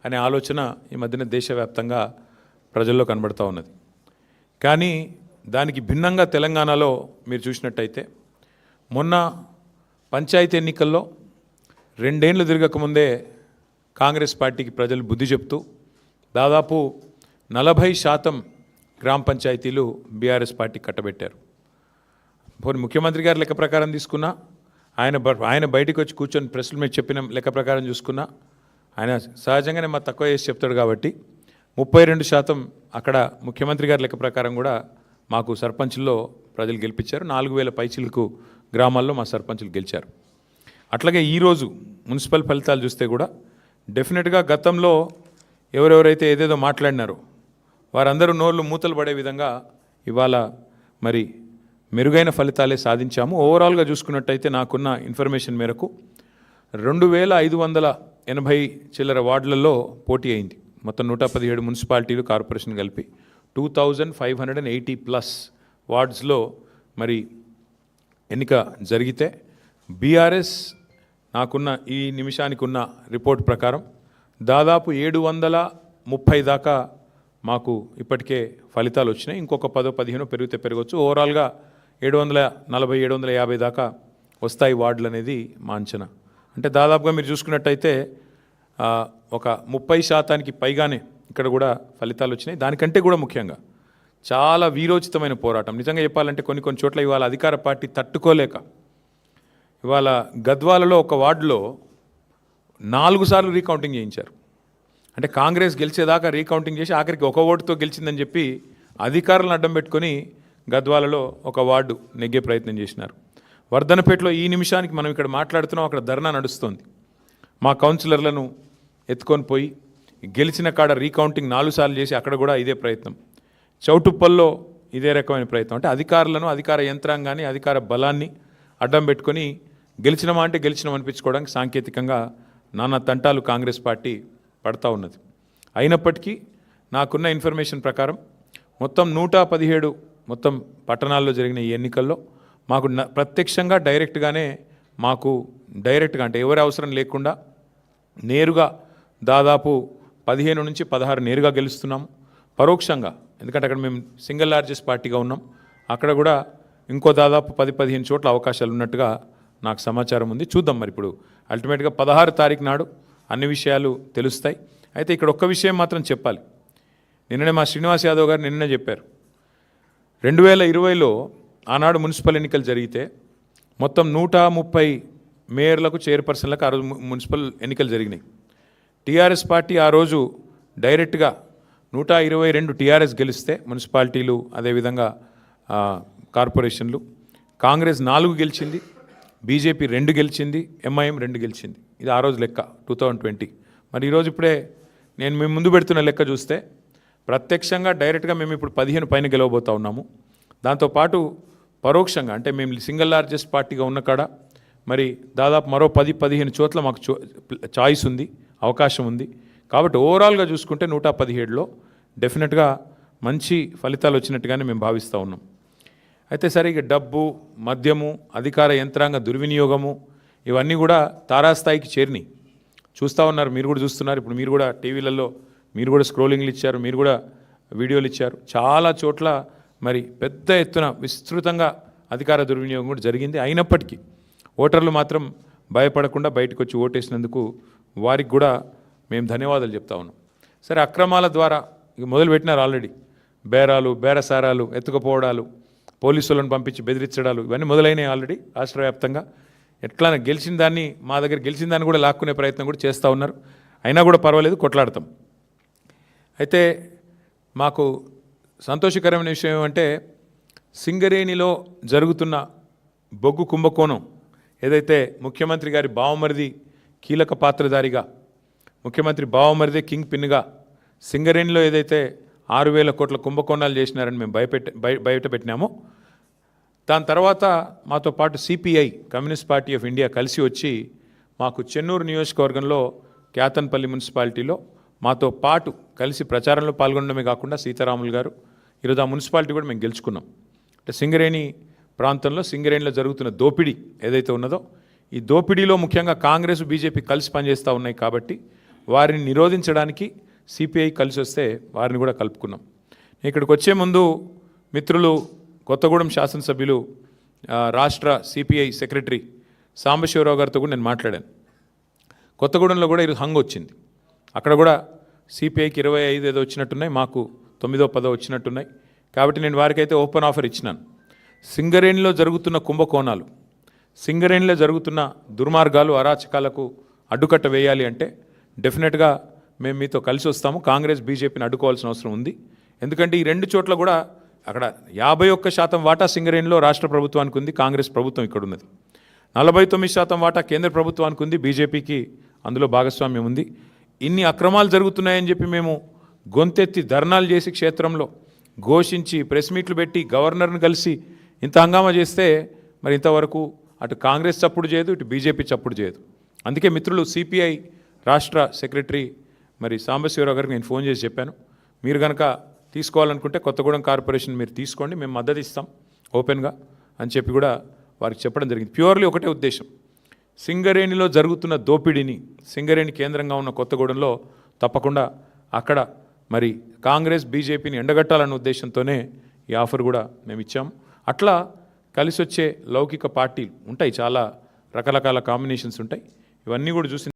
అనే ఆలోచన ఈ మధ్యన దేశవ్యాప్తంగా ప్రజల్లో కనబడుతూ ఉన్నది. కానీ దానికి భిన్నంగా తెలంగాణలో మీరు చూసినట్టయితే మొన్న పంచాయతీ ఎన్నికల్లో 2 ఏళ్ళు తిరగకముందే కాంగ్రెస్ పార్టీకి ప్రజలు బుద్ధి చెప్తూ దాదాపు 40% గ్రామ పంచాయతీలు బీఆర్ఎస్ పార్టీకి కట్టబెట్టారు. పోనీ ముఖ్యమంత్రి గారి లెక్క ప్రకారం తీసుకున్నా, ఆయన బయటకు వచ్చి కూర్చొని ప్రెస్ల మీద చెప్పిన లెక్క ప్రకారం చూసుకున్నా, ఆయన సహజంగానే మా తక్కువ చేసి చెప్తాడు కాబట్టి 32% అక్కడ ముఖ్యమంత్రి గారి లెక్క ప్రకారం కూడా మాకు సర్పంచుల్లో ప్రజలు గెలిపించారు. 4000 పైచిలకు గ్రామాల్లో మా సర్పంచులు గెలిచారు. అట్లాగే ఈరోజు మున్సిపల్ ఫలితాలు చూస్తే కూడా డెఫినెట్గా గతంలో ఎవరెవరైతే ఏదేదో మాట్లాడినారో వారందరూ నోర్లు మూతలు పడే విధంగా ఇవాళ మరి మెరుగైన ఫలితాలే సాధించాము. ఓవరాల్గా చూసుకున్నట్టయితే నాకున్న ఇన్ఫర్మేషన్ మేరకు 2580 చిల్లర వార్డులలో పోటీ అయింది. మొత్తం 117 మున్సిపాలిటీలు కార్పొరేషన్ కలిపి 2580+ వార్డ్స్లో మరి ఎన్నిక జరిగితే బీఆర్ఎస్ నాకున్న ఈ నిమిషానికి ఉన్న రిపోర్ట్ ప్రకారం దాదాపు 730 దాకా మాకు ఇప్పటికే ఫలితాలు వచ్చినాయి. ఇంకొక 10-15 పెరిగితే పెరగవచ్చు. ఓవరాల్గా 740-750 దాకా వస్తాయి వార్డులు అనేది మా అంచనా. అంటే దాదాపుగా మీరు చూసుకున్నట్టయితే ఒక 30% పైగానే ఇక్కడ కూడా ఫలితాలు వచ్చినాయి. దానికంటే కూడా ముఖ్యంగా చాలా వీరోచితమైన పోరాటం. నిజంగా చెప్పాలంటే కొన్ని చోట్ల ఇవాళ అధికార పార్టీ తట్టుకోలేక ఇవాళ గద్వాలలో ఒక వార్డులో 4 సార్లు రీకౌంటింగ్ చేయించారు. అంటే కాంగ్రెస్ గెలిచేదాకా రీకౌంటింగ్ చేసి ఆఖరికి ఒక ఓటుతో గెలిచిందని చెప్పి అధికారులను అడ్డం పెట్టుకొని గద్వాలలో ఒక వార్డు నెగ్గే ప్రయత్నం చేసినారు. వర్ధనపేటలో ఈ నిమిషానికి మనం ఇక్కడ మాట్లాడుతున్నాం, అక్కడ ధర్నా నడుస్తుంది. మా కౌన్సిలర్లను ఎత్తుకొని పోయి గెలిచిన కాడ రీకౌంటింగ్ 4 సార్లు చేసి అక్కడ కూడా ఇదే ప్రయత్నం. చౌటుప్పల్లో ఇదే రకమైన ప్రయత్నం. అంటే అధికారులను, అధికార యంత్రాంగాన్ని, అధికార బలాన్ని అడ్డం పెట్టుకొని గెలిచినమా అంటే గెలిచినాం అనిపించుకోవడానికి సాంకేతికంగా నానా తంటాలు కాంగ్రెస్ పార్టీ పడతా ఉన్నది. అయినప్పటికీ నాకున్న ఇన్ఫర్మేషన్ ప్రకారం మొత్తం 117 మొత్తం పట్టణాల్లో జరిగిన ఈ ఎన్నికల్లో మాకు ప్రత్యక్షంగా డైరెక్ట్గా అంటే ఎవరి అవసరం లేకుండా నేరుగా దాదాపు 15 నుంచి 16 నేరుగా గెలుస్తున్నాము. పరోక్షంగా ఎందుకంటే అక్కడ మేము సింగిల్ లార్జెస్ట్ పార్టీగా ఉన్నాం, అక్కడ కూడా ఇంకో దాదాపు 10-15 చోట్ల అవకాశాలు ఉన్నట్టుగా నాకు సమాచారం ఉంది. చూద్దాం మరి ఇప్పుడు అల్టిమేట్గా 16 తారీఖు నాడు అన్ని విషయాలు తెలుస్తాయి. అయితే ఇక్కడ ఒక్క విషయం మాత్రం చెప్పాలి. నిన్ననే మా శ్రీనివాస్ యాదవ్ గారు నిన్ననే చెప్పారు, 2020లో ఆనాడు మున్సిపల్ ఎన్నికలు జరిగితే మొత్తం 130 మేయర్లకు, చైర్పర్సన్లకు ఆ రోజు మున్సిపల్ ఎన్నికలు జరిగినాయి. టీఆర్ఎస్ పార్టీ ఆ రోజు డైరెక్ట్గా 122 టీఆర్ఎస్ గెలిస్తే మున్సిపాలిటీలు, అదేవిధంగా కార్పొరేషన్లు, కాంగ్రెస్ 4 గెలిచింది, బీజేపీ 2 గెలిచింది, ఎంఐఎం 2 గెలిచింది. ఇది ఆ రోజు లెక్క 2020. మరి ఈరోజు ఇప్పుడే నేను మేము ముందు పెడుతున్న లెక్క చూస్తే ప్రత్యక్షంగా డైరెక్ట్గా మేము ఇప్పుడు 15 పైన గెలవబోతూ ఉన్నాము. దాంతోపాటు పరోక్షంగా అంటే మేము సింగిల్ లార్జెస్ట్ పార్టీగా ఉన్న కాడ మరి దాదాపు మరో 10-15 చోట్ల మాకు చాయిస్ ఉంది, అవకాశం ఉంది. కాబట్టి ఓవరాల్గా చూసుకుంటే 117లో డెఫినెట్గా మంచి ఫలితాలు వచ్చినట్టుగానే మేము భావిస్తూ ఉన్నాం. అయితే సరే ఇక డబ్బు, మద్యము, అధికార యంత్రాంగ దుర్వినియోగము ఇవన్నీ కూడా తారాస్థాయికి చేరినాయి. చూస్తూ ఉన్నారు, మీరు కూడా చూస్తున్నారు. ఇప్పుడు మీరు కూడా టీవీలలో మీరు కూడా స్క్రోలింగ్లు ఇచ్చారు, మీరు కూడా వీడియోలు ఇచ్చారు. చాలా చోట్ల మరి పెద్ద ఎత్తున విస్తృతంగా అధికార దుర్వినియోగం కూడా జరిగింది. అయినప్పటికీ ఓటర్లు మాత్రం భయపడకుండా బయటకు వచ్చి ఓటేసినందుకు వారికి కూడా మేము ధన్యవాదాలు చెప్తా ఉన్నాం. సరే, అక్రమాల ద్వారా ఇక మొదలుపెట్టినారు ఆల్రెడీ. బేరాలు, బేరసారాలు, ఎత్తుకుపోవడాలు, పోలీసులను పంపించి బెదిరించడాలు ఇవన్నీ మొదలైనవి ఆల్రెడీ రాష్ట్ర వ్యాప్తంగా. ఎట్లా గెలిచిన దాన్ని, మా దగ్గర గెలిచిన దాన్ని కూడా లాక్కునే ప్రయత్నం కూడా చేస్తూ ఉన్నారు. అయినా కూడా పర్వాలేదు, కొట్లాడతాం. అయితే మాకు సంతోషకరమైన విషయం ఏమంటే సింగరేణిలో జరుగుతున్న బొగ్గు కుంభకోణం ఏదైతే ముఖ్యమంత్రి గారి బావమరిది కీలక పాత్రధారిగా, ముఖ్యమంత్రి బావమరిదే కింగ్ పిన్గా సింగరేణిలో ఏదైతే 6,000 కోట్ల కుంభకోణాలు చేసినారని మేము బయట పెట్టినామో, దాని తర్వాత మాతో పాటు CPI, communist party of India కలిసి వచ్చి మాకు చెన్నూరు నియోజకవర్గంలో క్యాతన్పల్లి మున్సిపాలిటీలో మాతో పాటు కలిసి ప్రచారంలో పాల్గొనడమే కాకుండా సీతారాములు గారు ఈరోజు ఆ మున్సిపాలిటీ కూడా మేము గెలుచుకున్నాం. అంటే సింగరేణి ప్రాంతంలో, సింగరేణిలో జరుగుతున్న దోపిడీ ఏదైతే ఉన్నదో, ఈ దోపిడీలో ముఖ్యంగా కాంగ్రెస్, బీజేపీ కలిసి పనిచేస్తూ ఉన్నాయి. కాబట్టి వారిని నిరోధించడానికి సిపిఐ కలిసి వస్తే వారిని కూడా కలుపుకున్నాం. ఇక్కడికి వచ్చే ముందు మిత్రులు కొత్తగూడెం శాసనసభ్యులు రాష్ట్ర సిపిఐ సెక్రటరీ సాంబశివరావు గారితో కూడా నేను మాట్లాడాను. కొత్తగూడెంలో కూడా ఈరోజు హంగ్ వచ్చింది. అక్కడ కూడా సిపిఐకి 25 ఏదో వచ్చినట్టున్నాయి, మాకు 9, 10 వచ్చినట్టున్నాయి. కాబట్టి నేను వారికైతే ఓపెన్ ఆఫర్ ఇచ్చినాను. సింగరేణిలో జరుగుతున్న కుంభకోణాలు, సింగరేణిలో జరుగుతున్న దుర్మార్గాలు, అరాచకాలకు అడ్డుకట్ట వేయాలి అంటే డెఫినెట్గా మేము మీతో కలిసి వస్తాము. కాంగ్రెస్ బీజేపీని అడ్డుకోవాల్సిన అవసరం ఉంది. ఎందుకంటే ఈ రెండు చోట్ల కూడా అక్కడ 51% వాటా సింగరేణిలో రాష్ట్ర ప్రభుత్వానికి ఉంది, కాంగ్రెస్ ప్రభుత్వం ఇక్కడ ఉన్నది. 49% వాటా కేంద్ర ప్రభుత్వానికి ఉంది, బీజేపీకి అందులో భాగస్వామ్యం ఉంది. ఇన్ని అక్రమాలు జరుగుతున్నాయని చెప్పి మేము గొంతెత్తి ధర్నాలు చేసి క్షేత్రంలో ఘోషించి ప్రెస్ మీట్లు పెట్టి గవర్నర్ని కలిసి ఇంత హంగామా చేస్తే మరి ఇంతవరకు అటు కాంగ్రెస్ చప్పుడు చేయదు, ఇటు బీజేపీ చప్పుడు చేయదు. అందుకే మిత్రులు సిపిఐ రాష్ట్ర సెక్రటరీ మరి సాంబశివరావు గారికి నేను ఫోన్ చేసి చెప్పాను, మీరు కనుక తీసుకోవాలనుకుంటే కొత్తగూడెం కార్పొరేషన్ మీరు తీసుకోండి, మేము మద్దతు ఇస్తాం ఓపెన్గా అని చెప్పి కూడా వారికి చెప్పడం జరిగింది. ప్యూర్లీ ఒకటే ఉద్దేశం, సింగరేణిలో జరుగుతున్న దోపిడీని, సింగరేణి కేంద్రంగా ఉన్న కొత్తగూడెంలో తప్పకుండా అక్కడ మరి కాంగ్రెస్ బీజేపీని ఎండగట్టాలన్న ఉద్దేశంతోనే ఈ ఆఫర్ కూడా మేము ఇచ్చాము. అట్లా కలిసి వచ్చే లౌకిక పార్టీలు ఉంటాయి, చాలా రకరకాల కాంబినేషన్స్ ఉంటాయి. ఇవన్నీ కూడా చూసి